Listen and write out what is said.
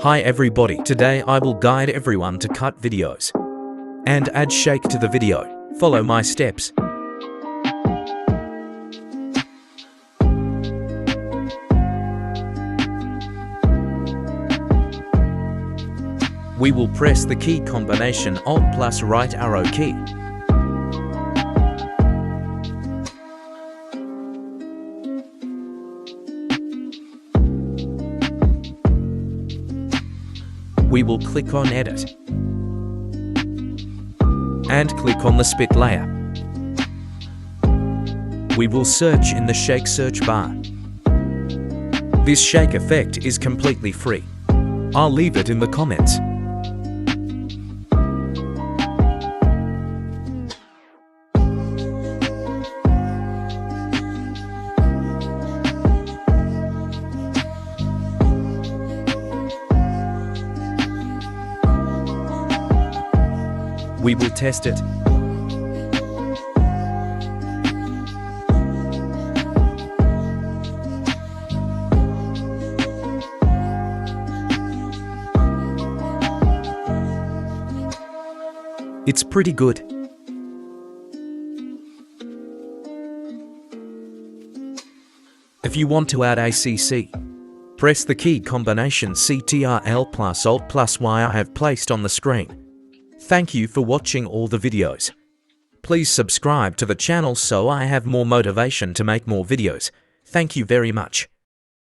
Hi everybody, today I will guide everyone to cut videos and add shake to the video. Follow my steps. We will press the key combination Alt plus right arrow key. We will click on Edit and click on the spit layer. We will search in the shake search bar. This shake effect is completely free. I'll leave it in the comments. We will test it. It's pretty good. If you want to add ACC, press the key combination Ctrl plus Alt plus Y I have placed on the screen. Thank you for watching all the videos. Please subscribe to the channel so I have more motivation to make more videos. Thank you very much.